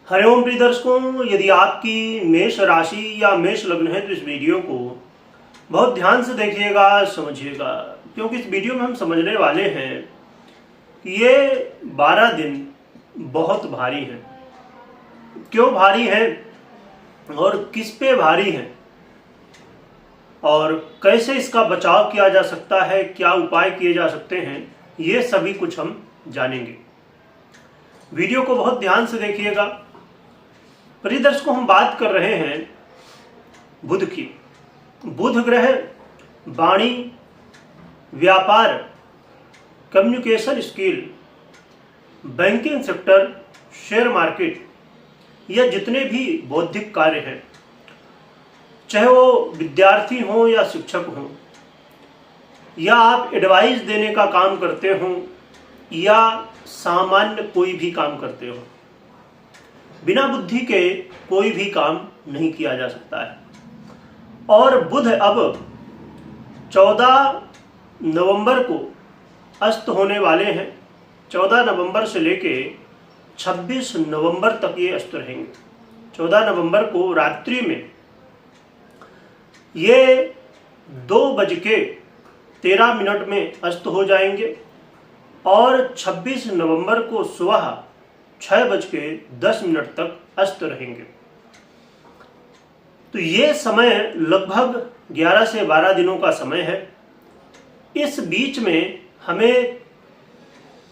हरिओम प्रिय दर्शकों, यदि आपकी मेष राशि या मेष लग्न है तो इस वीडियो को बहुत ध्यान से देखिएगा, समझिएगा, क्योंकि इस वीडियो में हम समझने वाले हैं कि ये 12 दिन बहुत भारी हैं। क्यों भारी हैं और किस पे भारी हैं और कैसे इसका बचाव किया जा सकता है, क्या उपाय किए जा सकते हैं, ये सभी कुछ हम जानेंगे। वीडियो को बहुत ध्यान से देखिएगा। प्रिय दर्शकों, हम बात कर रहे हैं बुध की। बुध ग्रह वाणी, व्यापार, communication skill, banking sector, share market, या जितने भी बौद्धिक कार्य हैं, चाहे वो विद्यार्थी हों या शिक्षक हों, या आप एडवाइस देने का काम करते हों, या सामान्य कोई भी काम करते हो, बिना बुद्धि के कोई भी काम नहीं किया जा सकता है। और बुध अब 14 नवंबर को अस्त होने वाले हैं। 14 नवंबर से लेके 26 नवंबर तक ये अस्त रहेंगे। 14 नवंबर को रात्रि में ये 2:13 में अस्त हो जाएंगे और 26 नवंबर को सुबह 6:10 तक अस्त रहेंगे। तो ये समय लगभग 11 से 12 दिनों का समय है। इस बीच में हमें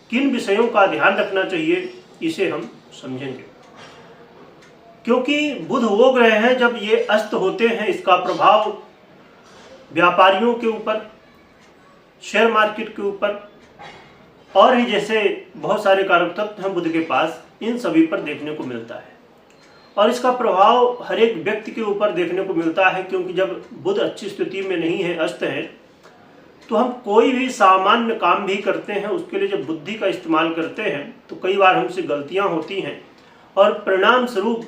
किन विषयों का ध्यान रखना चाहिए, इसे हम समझेंगे। क्योंकि बुध वो ग्रह है, जब ये अस्त होते हैं इसका प्रभाव व्यापारियों के ऊपर, शेयर मार्केट के ऊपर और ही जैसे बहुत सारे कारक तत्व हैं बुध के पास, इन सभी पर देखने को मिलता है। और इसका प्रभाव हर एक व्यक्ति के ऊपर देखने को मिलता है, क्योंकि जब बुध अच्छी स्थिति में नहीं है, अस्त है, तो हम कोई भी सामान्य काम भी करते हैं, उसके लिए जब बुद्धि का इस्तेमाल करते हैं तो कई बार हमसे गलतियां होती हैं और परिणाम स्वरूप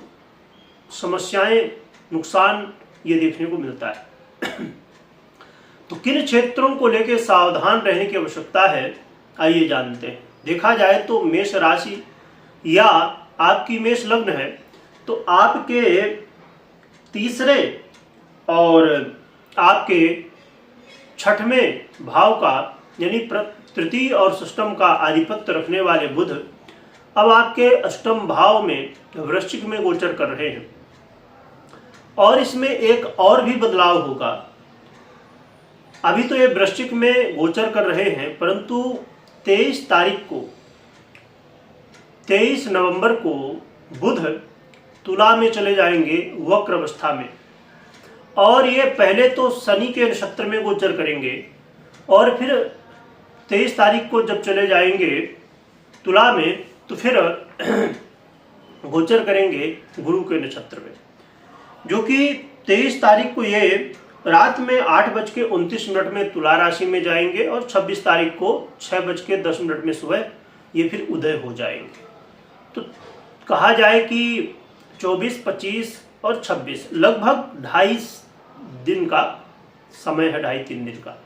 समस्याएं, नुकसान ये देखने को मिलता है। तो किन क्षेत्रों को लेकर सावधान रहने की आवश्यकता है, आइए जानते हैं। देखा जाए तो मेष राशि या आपकी मेष लग्न है तो आपके तीसरे और आपके छठवें भाव का यानी तृतीय और षष्ठम का आधिपत्य रखने वाले बुध अब आपके अष्टम भाव में वृश्चिक में गोचर कर रहे हैं। और इसमें एक और भी बदलाव होगा। अभी तो ये वृश्चिक में गोचर कर रहे हैं, परंतु 23 नवंबर को बुध तुला में चले जाएंगे वक्र अवस्था में। और ये पहले तो शनि के नक्षत्र में गोचर करेंगे और फिर 23 तारीख को जब चले जाएंगे तुला में, तो फिर गोचर करेंगे गुरु के नक्षत्र में, जो कि 23 तारीख को ये रात में 8:29 में तुला राशि में जाएंगे और 26 तारीख को 6:10 में सुबह ये फिर उदय हो जाएंगे। तो कहा जाए कि 24, 25 और 26 लगभग 2.5 दिन का समय है, 2.5-3 दिन का।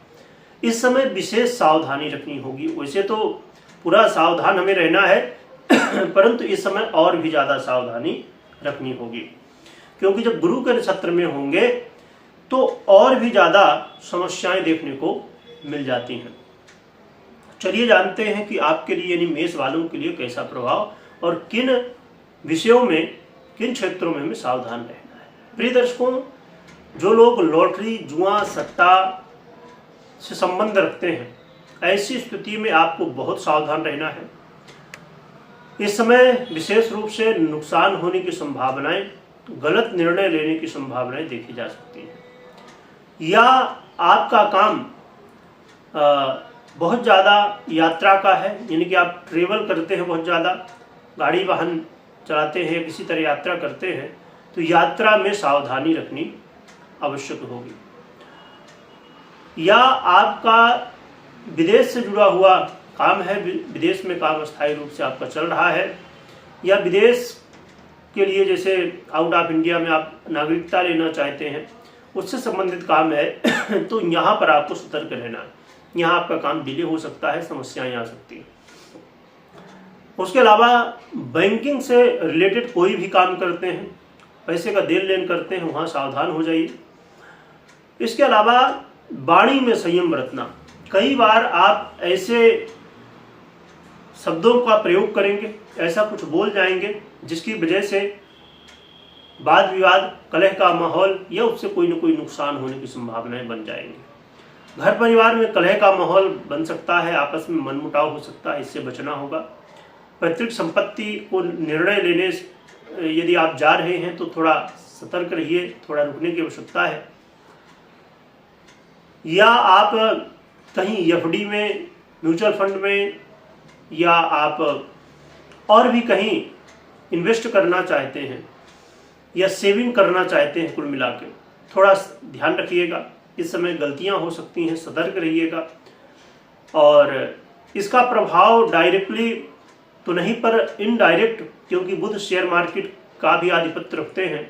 इस समय विशेष सावधानी रखनी होगी। वैसे तो पूरा सावधान हमें रहना है परंतु इस समय और भी ज़्यादा सावधानी रखनी होगी, क्योंकि जब गुरु के नक्षत्र में होंगे तो और भी ज़्यादा समस्याएं देखने को मिल जाती हैं। चलिए जानते हैं कि आपके लिए यानी मेष वालों के लिए कैसा प्रभाव और किन विषयों में, किन क्षेत्रों में हमें सावधान रहना है। प्रिय दर्शकों, जो लोग लॉटरी, जुआ, सट्टा से संबंध रखते हैं, ऐसी स्थिति में आपको बहुत सावधान रहना है। इस समय विशेष रूप से नुकसान होने की संभावनाएं, गलत निर्णय लेने की संभावनाएं देखी जा सकती हैं। या आपका काम बहुत ज़्यादा यात्रा का है, यानी कि आप ट्रेवल करते हैं, बहुत ज़्यादा गाड़ी वाहन चलाते हैं, किसी तरह यात्रा करते हैं, तो यात्रा में सावधानी रखनी आवश्यक होगी। या आपका विदेश से जुड़ा हुआ काम है, विदेश में काम अस्थायी रूप से आपका चल रहा है, या विदेश के लिए जैसे आउट ऑफ इंडिया में आप नागरिकता लेना चाहते हैं, उससे संबंधित काम है तो यहाँ पर आपको सतर्क रहना है। यहाँ आपका काम डिले हो सकता है, समस्याएं आ सकती हैं। उसके अलावा बैंकिंग से रिलेटेड कोई भी काम करते हैं, पैसे का देन लेन करते हैं, वहाँ सावधान हो जाइए। इसके अलावा वाणी में संयम बरतना। कई बार आप ऐसे शब्दों का प्रयोग करेंगे, ऐसा कुछ बोल जाएंगे जिसकी वजह से वाद विवाद, कलह का माहौल या उससे कोई न कोई नुकसान होने की संभावनाएं बन जाएंगी। घर परिवार में कलह का माहौल बन सकता है, आपस में मनमुटाव हो सकता है, इससे बचना होगा। पैतृक संपत्ति को निर्णय लेने यदि आप जा रहे हैं तो थोड़ा सतर्क रहिए, थोड़ा रुकने की आवश्यकता है। या आप कहीं एफडी में, म्यूचुअल फंड में, या आप और भी कहीं इन्वेस्ट करना चाहते हैं या सेविंग करना चाहते हैं, कुल मिला के थोड़ा ध्यान रखिएगा। इस समय गलतियां हो सकती हैं, सतर्क रहिएगा। और इसका प्रभाव डायरेक्टली तो नहीं पर इनडायरेक्ट, क्योंकि बुध शेयर मार्केट का भी आधिपत्य रखते हैं,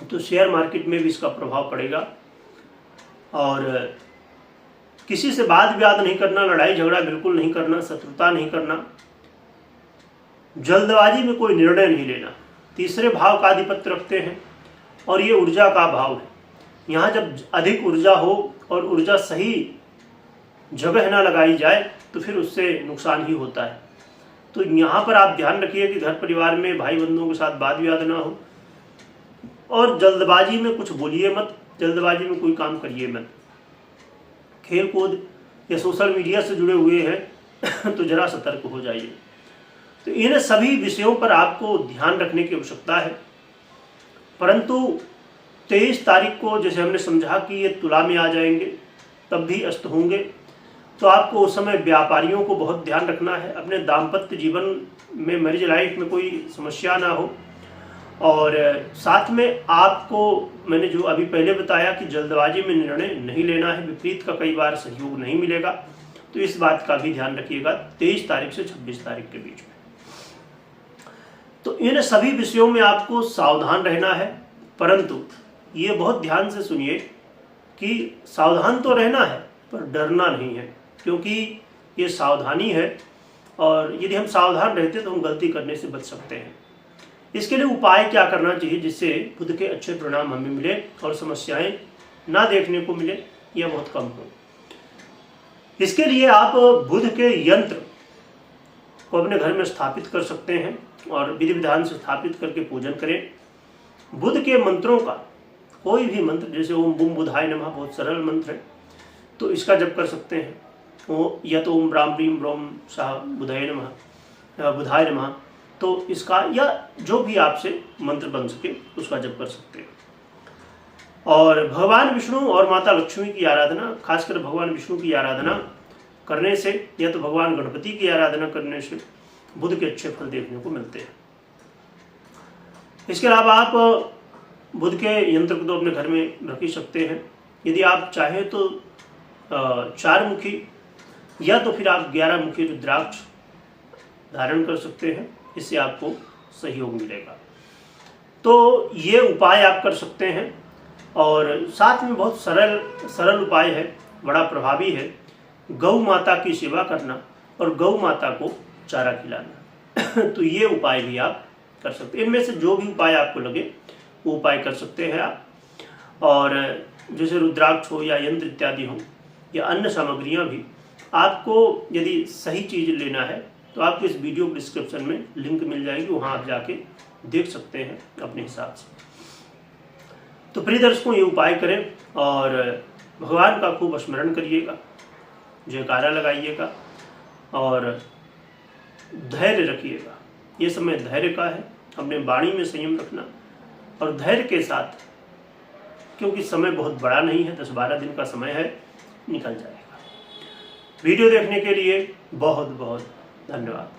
तो शेयर मार्केट में भी इसका प्रभाव पड़ेगा। और किसी से वाद विवाद नहीं करना, लड़ाई झगड़ा बिल्कुल नहीं करना, शत्रुता नहीं करना, जल्दबाजी में कोई निर्णय नहीं लेना। तीसरे भाव का आधिपत्य रखते हैं और ये ऊर्जा का भाव है। यहाँ जब अधिक ऊर्जा हो और ऊर्जा सही जगह ना लगाई जाए तो फिर उससे नुकसान ही होता है। तो यहाँ पर आप ध्यान रखिए कि घर परिवार में भाई बंधुओं के साथ वाद विवाद ना हो, और जल्दबाजी में कुछ बोलिए मत, जल्दबाजी में कोई काम करिए मत। खेल कूद या सोशल मीडिया से जुड़े हुए हैं तो जरा सतर्क हो जाइए। तो इन सभी विषयों पर आपको ध्यान रखने की आवश्यकता है। परंतु 23 तारीख को जैसे हमने समझा कि ये तुला में आ जाएंगे, तब भी अस्त होंगे, तो आपको उस समय व्यापारियों को बहुत ध्यान रखना है। अपने दाम्पत्य जीवन में, मैरिज लाइफ में कोई समस्या ना हो। और साथ में आपको मैंने जो अभी पहले बताया कि जल्दबाजी में निर्णय नहीं लेना है, विपरीत का कई बार सहयोग नहीं मिलेगा, तो इस बात का भी ध्यान रखिएगा 23 तारीख से 26 तारीख के बीच में। तो इन सभी विषयों में आपको सावधान रहना है, परंतु ये बहुत ध्यान से सुनिए कि सावधान तो रहना है पर डरना नहीं है, क्योंकि ये सावधानी है और यदि हम सावधान रहते तो हम गलती करने से बच सकते हैं। इसके लिए उपाय क्या करना चाहिए जिससे बुध के अच्छे परिणाम हमें मिले और समस्याएं ना देखने को मिले या बहुत कम हो। इसके लिए आप बुध के यंत्र को अपने घर में स्थापित कर सकते हैं और विधि विधान से स्थापित करके पूजन करें। बुध के मंत्रों का कोई भी मंत्र, जैसे ओम बुम बुधाय नमः बहुत सरल मंत्र है, तो इसका जप कर सकते हैं। या तो ओम राम रीम ब्रोम शाह बुधाय नमः, तो इसका या जो भी आपसे मंत्र बन सके उसका जप कर सकते हैं। और भगवान विष्णु और माता लक्ष्मी की आराधना, खासकर भगवान विष्णु की आराधना करने से या तो भगवान गणपति की आराधना करने से बुध के अच्छे फल देखने को मिलते हैं। इसके अलावा आप बुध के यंत्र को तो अपने घर में रख ही सकते हैं। यदि आप चाहें तो 4 मुखी या तो फिर आप 11 मुखी रुद्राक्ष धारण कर सकते हैं, इससे आपको सहयोग मिलेगा। तो ये उपाय आप कर सकते हैं और साथ में बहुत सरल उपाय है, बड़ा प्रभावी है। गौ माता की सेवा करना और गौ माता को चारा खिलाना तो ये उपाय भी आप कर सकते हैं। इनमें से जो भी उपाय आपको लगे वो उपाय कर सकते हैं आप। और जैसे रुद्राक्ष हो या यंत्र इत्यादि हो या अन्य सामग्रियां भी, आपको यदि सही चीज़ लेना है तो आपको इस वीडियो डिस्क्रिप्शन में लिंक मिल जाएगी, वहाँ आप जाके देख सकते हैं अपने हिसाब से। तो प्रिय दर्शकों, ये उपाय करें और भगवान का खूब स्मरण करिएगा, जयकारा लगाइएगा और धैर्य रखिएगा। ये समय धैर्य का है, अपने वाणी में संयम रखना और धैर्य के साथ, क्योंकि समय बहुत बड़ा नहीं है, 10-12 दिन का समय है, निकल जाएगा। वीडियो देखने के लिए बहुत बहुत धन्यवाद।